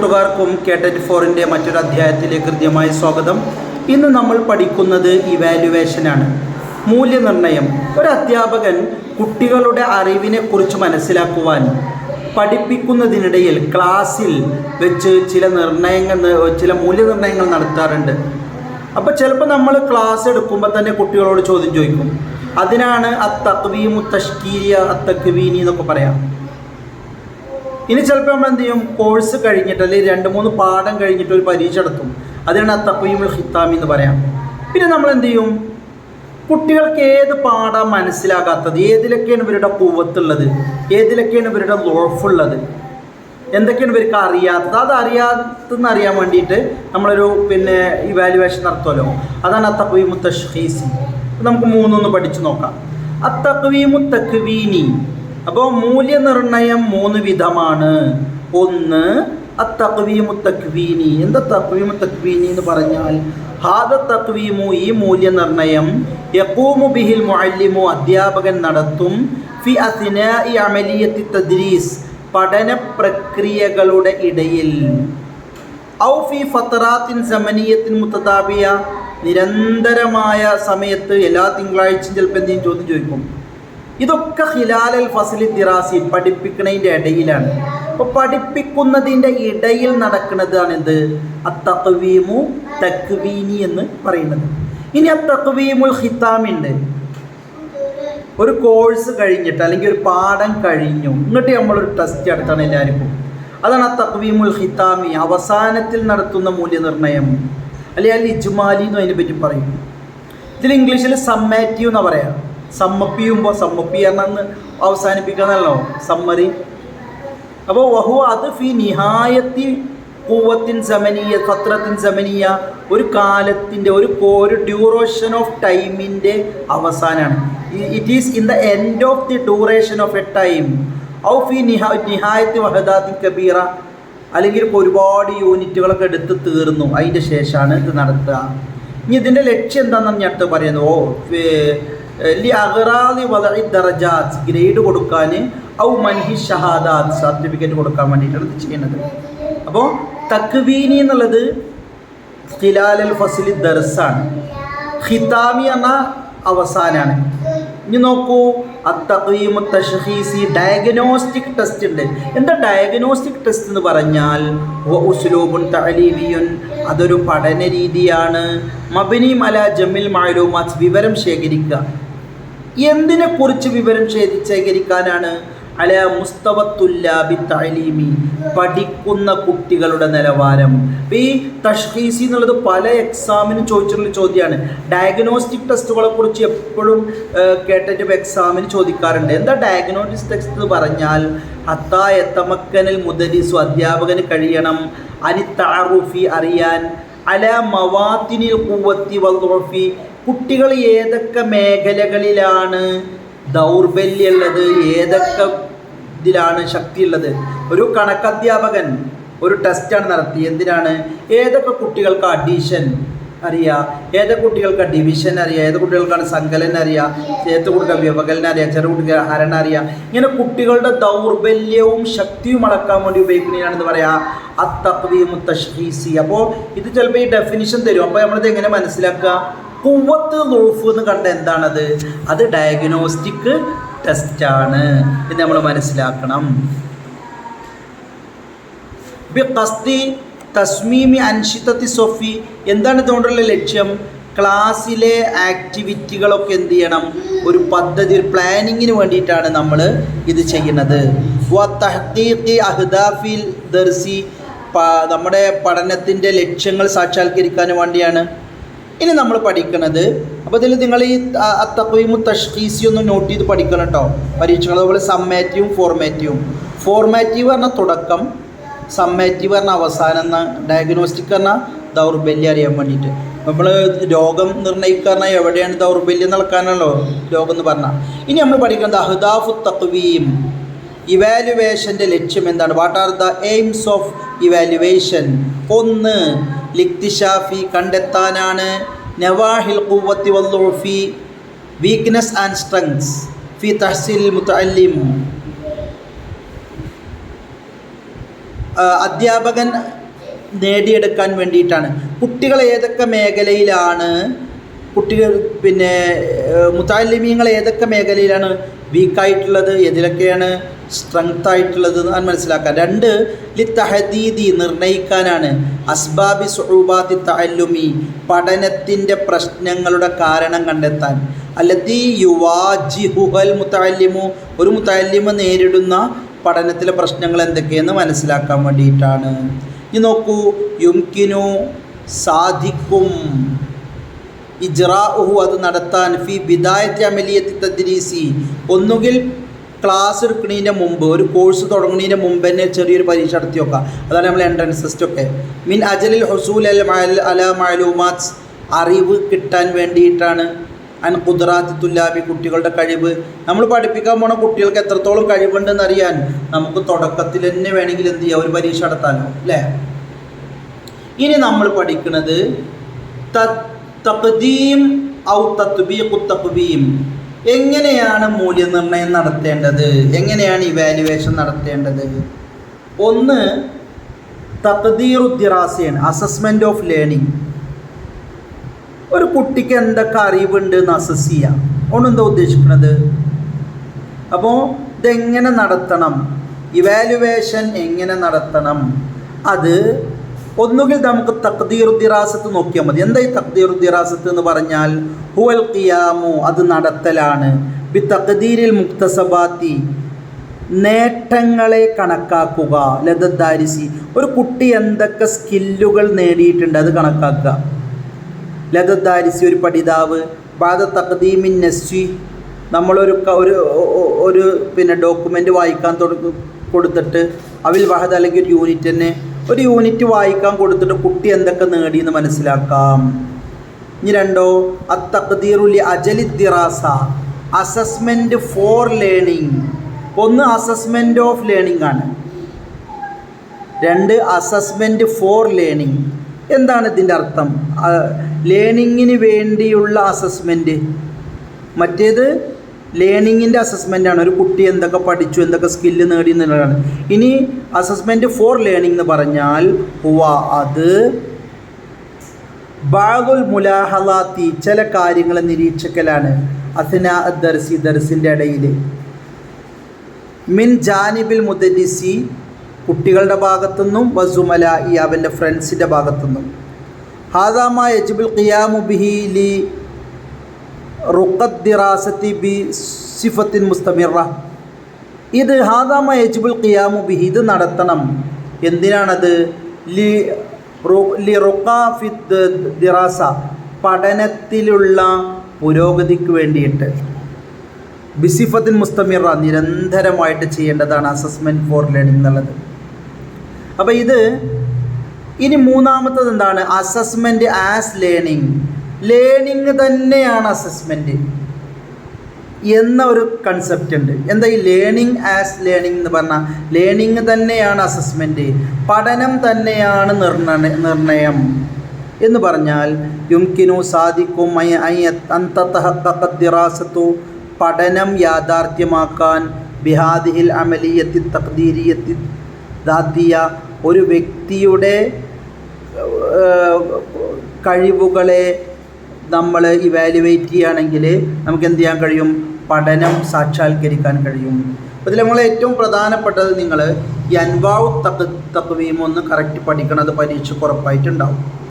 കൂട്ടുകാർക്കും K-TET4 മറ്റൊരു അധ്യായത്തിലേക്ക് കൃത്യമായി സ്വാഗതം. ഇന്ന് നമ്മൾ പഠിക്കുന്നത് ഇവാലുവേഷനാണ്, മൂല്യനിർണ്ണയം. ഒരു അധ്യാപകൻ കുട്ടികളുടെ അറിവിനെക്കുറിച്ച് മനസ്സിലാക്കുവാൻ പഠിപ്പിക്കുന്നതിനിടയിൽ ക്ലാസ്സിൽ വെച്ച് ചില മൂല്യനിർണ്ണയങ്ങൾ നടത്താറുണ്ട്. അപ്പോൾ ചിലപ്പോൾ നമ്മൾ ക്ലാസ് എടുക്കുമ്പോൾ തന്നെ കുട്ടികളോട് ചോദ്യം ചോദിക്കും. അതിനാണ് അത്തഖ്വീമു തഷ്കീലിയ അത്തഖ്വീനി എന്നൊക്കെ പറയാം. ഇനി ചിലപ്പോൾ നമ്മൾ എന്ത് ചെയ്യും, കോഴ്സ് കഴിഞ്ഞിട്ട് അല്ലെങ്കിൽ 2-3 പാഠം കഴിഞ്ഞിട്ട് ഒരു പരീക്ഷ നടത്തും. അതിനാണ് തഖ്വീമുൽ ഖിത്താമി എന്ന് പറയാം. പിന്നെ നമ്മൾ എന്ത് ചെയ്യും, കുട്ടികൾക്ക് ഏത് പാഠം മനസ്സിലാകാത്തത്, ഏതിലൊക്കെയാണ് ഇവരുടെ ഖുവ്വത്തുള്ളത്, ഏതിലൊക്കെയാണ് ഇവരുടെ ളുഅഫുള്ളത്, എന്തൊക്കെയാണ് ഇവർക്ക് അറിയാത്തത്, അത് അറിയാത്തതെന്ന് അറിയാൻ വേണ്ടിയിട്ട് നമ്മളൊരു ഇവാലുവേഷൻ നടത്തുമല്ലോ. അതാണ് അത്തഖ്വീമു തശ്ഖീസി. നമുക്ക് 3 പഠിച്ചു നോക്കാം. അത്തഖ്വീമു തക്വീനി. അപ്പോൾ മൂല്യനിർണ്ണയം 3 വിധമാണ്. ഒന്ന് അത്തഖ്വീമു തക്വീനി. എന്താ തഖ്വീമു തക്വീനി എന്ന് പറഞ്ഞാൽ, ഹാദ തഖ്വീമു, ഈ മൂല്യനിർണ്ണയം, യഖൂമു ബിഹിൽ മുഅല്ലിമു, അധ്യാപകൻ നടത്തും, ഫി അസ്നാഇ അമലിയത്തി തദ്രീസ്, പഠന പ്രക്രിയകളുടെ ഇടയിൽ, ഔ ഫി ഫത്റാത്തിൻ സമനിയത്തിൻ മുതതാബിയ, നിരന്തരമായ സമയത്ത് എല്ലാ തിങ്കളാഴ്ചയും ചിലപ്പോൾ എന്തെങ്കിലും ചോദ്യം ചോദിക്കും. ഇതൊക്കെ ഖിലാലൽ ഫസ്ലി ദിറാസി, പഠിപ്പിക്കുന്നതിൻ്റെ ഇടയിലാണ്. അപ്പോൾ പഠിപ്പിക്കുന്നതിൻ്റെ ഇടയിൽ നടക്കുന്നതാണിത് അത്തഖ്വീമു തക്വീനി എന്ന് പറയുന്നത്. ഇനി അത്തഖ്വീമുൽ ഖിത്താമിണ്ട്. ഒരു കോഴ്സ് കഴിഞ്ഞിട്ട് അല്ലെങ്കിൽ ഒരു പാഠം കഴിഞ്ഞു, എന്നിട്ട് നമ്മളൊരു ടെസ്റ്റ് നടത്താണ് എല്ലാവർക്കും. അതാണ് അത്തഖ്വീമുൽ ഖിത്താമി, അവസാനത്തിൽ നടത്തുന്ന മൂല്യനിർണ്ണയം. അല്ലെങ്കിൽ അൽ ഇജ്മാലി എന്നും അതിനെ പറ്റി പറയും. ഇതിൽ ഇംഗ്ലീഷിൽ സമ്മേറ്റീവ് എന്നാണ് പറയാം. സമ്മപ്പ് ചെയ്യുമ്പോൾ, സമ്മപ്പ് ചെയ്യാന്ന് അവസാനിപ്പിക്കണമല്ലോ, സമ്മറി. അപ്പോൾ വഹു അത് ഫി നിഹായത്തി ഖുവ്വത്തിൻ സമനിയ ഫത്രത്തിൻ സമനിയ, ഒരു കാലത്തിൻ്റെ ഒരു ഡ്യൂറേഷൻ ഓഫ് ടൈമിൻ്റെ അവസാനമാണ്. It is in the end of the duration of A time, ഔ ഫി നിഹായത്തി വഹദാത്തിൻ കബീറ, അല്ലെങ്കിൽ ഒരുപാട് യൂണിറ്റുകളൊക്കെ എടുത്ത് തീർന്നു, അതിൻ്റെ ശേഷമാണ് ഇത് നടത്തുക. ഇനി ഇതിൻ്റെ ലക്ഷ്യം എന്താണെന്ന് ഞാൻ അടുത്ത് പറയുന്നത്, ദറജാത്ത്, ഗ്രേഡ് കൊടുക്കാൻ, ഔ മൻഹി ഷഹാദാത്ത്, സർട്ടിഫിക്കറ്റ് കൊടുക്കാൻ വേണ്ടിയിട്ടാണ് ഇത് ചെയ്യുന്നത്. അപ്പോൾ തക്വീനി എന്നുള്ളത് ഖിലാലൽ ഫസ്ലി ദർസാണ്. ഖിതാമി എന്ന അവസാനമാണ്. ഇനി നോക്കൂ, അത്തഖ്വീമു തശ്ഖീസി, ഡയഗ്നോസ്റ്റിക് ടെസ്റ്റ് ഉണ്ട്. എന്താ ഡയഗ്നോസ്റ്റിക് ടെസ്റ്റ് എന്ന് പറഞ്ഞാൽ, ഉസ്ലൂബുൻ തഅലീമിയുൻ, അതൊരു പഠന രീതിയാണ്. മബ്നി അലാ ജമിൽ മഅലൂമാത്ത്, വിവരം ശേഖരിക്കുക. എന്തിനെക്കുറിച്ച് വിവരം ശേഖരിക്കാനാണ്? അലാ മുസ്തവത്തുല്ലാബി തഅലീമി, പഠിക്കുന്ന കുട്ടികളുടെ നിലവാരം. അപ്പോൾ ഈ തശ്ഖീസി എന്നുള്ളത് പല എക്സാമിനും ചോദിച്ചിട്ടുള്ള ചോദ്യമാണ്. ഡയഗ്നോസ്റ്റിക് ടെസ്റ്റുകളെ കുറിച്ച് എപ്പോഴും K-TET എക്സാമിന് ചോദിക്കാറുണ്ട്. എന്താ ഡയഗ്നോസ്റ്റിക് ടെസ്റ്റ് എന്ന് പറഞ്ഞാൽ, ഹത്താ യതമക്കനൽ മുദരിസു, അധ്യാപകന് കഴിയണം, അനി തഅറുഫി, അറിയാൻ, അലാ മവാത്തിനിൽ ഖുവ്വത്തി വൽ ളുഅഫി, കുട്ടികൾ ഏതൊക്കെ മേഖലകളിലാണ് ദൗർബല്യമുള്ളത്, ഏതൊക്കെ ഇതിലാണ് ശക്തിയുള്ളത്. ഒരു കണക്കധ്യാപകൻ ഒരു ടെസ്റ്റാണ് നടത്തി. എന്തിനാണ്? ഏതൊക്കെ കുട്ടികൾക്ക് അഡീഷൻ അറിയാം, ഏതൊക്കെ കുട്ടികൾക്ക് ഡിവിഷൻ അറിയാം, ഏതൊക്കെ കുട്ടികൾക്കാണ് സങ്കലനം അറിയാം, ഏതൊക്കെ കുട്ടികൾക്ക് വ്യവകലനം അറിയാം, ചെറു കുട്ടികൾ ഹരണം അറിയാം. ഇങ്ങനെ കുട്ടികളുടെ ദൗർബല്യവും ശക്തിയും അളക്കാൻ വേണ്ടി ഉപയോഗിക്കുന്നതാണെന്ന് പറയാം അത്തഖ്വീമു തശ്ഖീസി. അപ്പോൾ ഇത് ചിലപ്പോൾ ഈ ഡെഫിനിഷൻ തരും. അപ്പോൾ നമ്മളിത് എങ്ങനെ മനസ്സിലാക്കുക? ഖുവ്വത്ത് ളുഅഫ് എന്ന് കണ്ട എന്താണത്? അത് ഡയഗ്നോസ്റ്റിക് ടെസ്റ്റാണ്. ഇത് നമ്മൾ മനസ്സിലാക്കണം. ബിഖസ്ദി തസ്മീമി അൻഷിതത്തി സൊഫി, എന്താണ് ഇതുകൊണ്ടുള്ള ലക്ഷ്യം? ക്ലാസ്സിലെ ആക്ടിവിറ്റികളൊക്കെ എന്ത് ചെയ്യണം, ഒരു പദ്ധതി, ഒരു പ്ലാനിങ്ങിന് വേണ്ടിയിട്ടാണ് നമ്മൾ ഇത് ചെയ്യുന്നത്. വതഹ്ഖീഖി അഹ്ദാഫിൽ ദർസി, നമ്മുടെ പഠനത്തിൻ്റെ ലക്ഷ്യങ്ങൾ സാക്ഷാത്കരിക്കാൻ വേണ്ടിയാണ്. ഇനി നമ്മൾ പഠിക്കുന്നത്, അപ്പോൾ ഇതിൽ നിങ്ങൾ ഈ തഖ്വീമു തശ്ഖീസി ഒന്ന് നോട്ട് ചെയ്ത് പഠിക്കണം കേട്ടോ, പരീക്ഷകൾ. അതുപോലെ സമ്മേറ്റീവും ഫോർമേറ്റീവും. ഫോർമാറ്റീവ് പറഞ്ഞാൽ തുടക്കം, സമ്മേറ്റീവ് പറഞ്ഞാൽ അവസാനം, എന്ന ഡയഗ്നോസ്റ്റിക് പറഞ്ഞാൽ ദൗർബല്യം അറിയാൻ വേണ്ടിയിട്ട്. നമ്മൾ രോഗം നിർണ്ണയിക്കാൻ എവിടെയാണ് ദൗർബല്യം നടക്കാനല്ലോ രോഗം എന്ന് പറഞ്ഞാൽ. ഇനി നമ്മൾ പഠിക്കുന്നത് അഹ്ദാഫു തഖ്വീം, ഇവാലുവേഷൻ്റെ ലക്ഷ്യം എന്താണ്? What are the aims of evaluation? ഒന്ന് ലിക്തിഷാഫി, കണ്ടെത്താനാണ്, നവാഹിൽ ഖുവ്വത്തി വൽ ളുഅഫി, വീക്ക്നെസ് ആൻഡ് സ്ട്രെങ്ത്സ്, ഫി തഹ്സീൽ മുതഅല്ലിം, അധ്യാപകൻ നേടിയെടുക്കാൻ വേണ്ടിയിട്ടാണ്. കുട്ടികൾ ഏതൊക്കെ മേഖലയിലാണ് മുതഅല്ലിമീങ്ങൾ ഏതൊക്കെ മേഖലയിലാണ് വീക്കായിട്ടുള്ളത്, ഏതിലൊക്കെയാണ് സ്ട്രെങ്ത് ആയിട്ടുള്ളത് എന്ന് മനസ്സിലാക്കാൻ. 2 ലിത്തഹദീദി നിർണ്ണയിക്കാനാണ്. അസ്ബാബി സുഊബാത്തി തഅല്ലുമി പഠനത്തിൻ്റെ പ്രശ്നങ്ങളുടെ കാരണം കണ്ടെത്താൻ. അല്ലത്തി യുവാജിഹുൽ മുതഅല്ലിമു ഒരു മുതഅല്ലിമ നേരിടുന്ന പഠനത്തിലെ പ്രശ്നങ്ങൾ എന്തൊക്കെയെന്ന് മനസ്സിലാക്കാൻ വേണ്ടിയിട്ടാണ്. ഇനി നോക്കൂ, യുംകിനു സാധിക്കും ഇജ്റാഉഹു അത് നടത്താൻ ഫി ബിദായത്തി അമലിയത്തി തദ്രീസി ഒന്നുകിൽ ക്ലാസ് എടുക്കുന്നതിൻ്റെ മുമ്പ്, ഒരു കോഴ്സ് തുടങ്ങുന്നതിൻ്റെ മുമ്പ് തന്നെ ചെറിയൊരു പരീക്ഷ നടത്തി നോക്കാം. അതാണ് നമ്മൾ എൻട്രൻസ് ടെസ്റ്റ് ഒക്കെ. മിൻ അജലിൽ ഹുസൂൽ അല മഅലൂമാത്ത് അറിവ് കിട്ടാൻ വേണ്ടിയിട്ടാണ്. അൻ ഖുദ്റാത്തി തുല്ലാബി കുട്ടികളുടെ കഴിവ്. നമ്മൾ പഠിപ്പിക്കാൻ പോണ കുട്ടികൾക്ക് എത്രത്തോളം കഴിവുണ്ടെന്ന് അറിയാൻ നമുക്ക് തുടക്കത്തിൽ തന്നെ വേണമെങ്കിൽ എന്ത് ചെയ്യാം, ഒരു പരീക്ഷ നടത്താനോ അല്ലേ. ഇനി നമ്മൾ പഠിക്കുന്നത് തഖ്ദീം ഔ തത്ബീഖു തഖ്വീം. എങ്ങനെയാണ് മൂല്യനിർണ്ണയം നടത്തേണ്ടത്, എങ്ങനെയാണ് ഇവാലുവേഷൻ നടത്തേണ്ടത്? ഒന്ന് തഖ്ദീറു ദിറാസയാണ്, അസസ്മെൻറ്റ് ഓഫ് ലേണിംഗ്. ഒരു കുട്ടിക്ക് എന്തൊക്കെ അറിവുണ്ട് എന്ന് അസസ് ചെയ്യാം. അതുകൊണ്ടെന്താ ഉദ്ദേശിക്കുന്നത്? അപ്പോൾ ഇതെങ്ങനെ നടത്തണം, ഇവാലുവേഷൻ എങ്ങനെ നടത്തണം? അത് ഒന്നുകിൽ നമുക്ക് തഖ്ദീറു ദിറാസത്ത് നോക്കിയാൽ മതി. എന്താ ഈ തഖ്ദീറു ദിറാസത്ത് എന്ന് പറഞ്ഞാൽ? ഹുവൽ ഖിയാമു അത് നടത്തലാണ്. ബി തഖ്ദീരിൽ മുക്തസബാത്തി നേട്ടങ്ങളെ കണക്കാക്കുക. ലദദ്ദാരിസി ഒരു കുട്ടി എന്തൊക്കെ സ്കില്ലുകൾ നേടിയിട്ടുണ്ട് അത് കണക്കാക്കുക. ലദദ്ദാരിസി ഒരു പഠിതാവ്. ബാദ തഖ്ദീമിൻ നസ്വി നമ്മളൊരു ഒരു ഡോക്യുമെൻ്റ് വായിക്കാൻ കൊടുത്തിട്ട് അവിൽ വഹദ് അല്ലെങ്കിൽ ഒരു യൂണിറ്റ് തന്നെ ഒരു യൂണിറ്റ് വായിക്കാൻ കൊടുത്തിട്ട് കുട്ടി എന്തൊക്കെ നേടിയെന്ന് മനസ്സിലാക്കാം. ഇനി 2 അത്തഖ്ദീറുൽ അജലി ദിറാസ അസസ്മെൻറ്റ് ഫോർ ലേണിംഗ്. ഒന്ന് അസസ്മെൻറ്റ് ഓഫ് ലേണിംഗ് ആണ്, 2 അസസ്മെൻറ്റ് ഫോർ ലേണിംഗ്. എന്താണ് ഇതിൻ്റെ അർത്ഥം? ലേണിങ്ങിന് വേണ്ടിയുള്ള അസസ്മെൻറ്റ്, മറ്റേത് ലേണിങ്ങിൻ്റെ അസസ്മെൻ്റാണ്. ഒരു കുട്ടി എന്തൊക്കെ പഠിച്ചു, എന്തൊക്കെ സ്കില്ല് നേടി എന്നുള്ളതാണ്. ഇനി അസസ്മെൻറ്റ് ഫോർ ലേണിംഗ് എന്ന് പറഞ്ഞാൽ അത് ബഅദുൽ മുലാഹളാത്തി ചില കാര്യങ്ങൾ നിരീക്ഷിക്കലാണ്. അസ്നാ ദർസി ദർസിൻ്റെ ഇടയിൽ. മിൻ ജാനിബിൽ മുദരിസി കുട്ടികളുടെ ഭാഗത്തുനിന്നും വസുമലായി അവൻ്റെ ഫ്രണ്ട്സിൻ്റെ ഭാഗത്തുനിന്നും. ഹാദാ യജിബുൽ ഖിയാമു ബിഹി ലി റുഖദ് ദിറാസത്തി ബി സിഫത്തിൻ മുസ്തമിറ. ഇത് ഹാദാമ യജിബുൽ ഖിയാമു ബിഹി ഇത് നടത്തണം. എന്തിനാണത്? ലി റുഖാഫി ദിറാസ പഠനത്തിലുള്ള പുരോഗതിക്ക് വേണ്ടിയിട്ട്. ബിസിഫത്തിൻ മുസ്തമിറ നിരന്തരമായിട്ട് ചെയ്യേണ്ടതാണ് അസസ്മെൻറ്റ് ഫോർ ലേണിംഗ് എന്നുള്ളത്. അപ്പോൾ ഇത് ഇനി മൂന്നാമത്തത് എന്താണ്? Assessment as learning. ലേണിംഗ് തന്നെയാണ് അസസ്മെൻറ്റ് എന്ന ഒരു കൺസെപ്റ്റ് ഉണ്ട്. എന്താ ഈ ലേണിംഗ് ആസ് ലേണിംഗ് എന്ന് പറഞ്ഞാൽ? ലേണിംഗ് തന്നെയാണ് അസസ്മെൻറ്റ്, പഠനം തന്നെയാണ് നിർണയം എന്ന് പറഞ്ഞാൽ യുംകിനു സാദിക്കും ദിറാസത്തു പഠനം യാഥാർത്ഥ്യമാക്കാൻ ബിഹാദിഹിൽ അമലിയത്തി തഖ്ദീരിയത്തി ദാത്തിയ ഒരു വ്യക്തിയുടെ കഴിവുകളെ നമ്മൾ ഇവാലുവേറ്റ് ചെയ്യുകയാണെങ്കിൽ നമുക്ക് എന്ത് ചെയ്യാൻ കഴിയും? പഠനം സാക്ഷാത്കരിക്കാൻ കഴിയും. അതിൽ നമ്മൾ ഏറ്റവും പ്രധാനപ്പെട്ടത് നിങ്ങൾ ഈ അൻവാഉ തഖ്വീം ഒന്ന് കറക്റ്റ് പഠിക്കണം. അത് പരീക്ഷയ്ക്ക് ഉറപ്പായിട്ടുണ്ടാവും.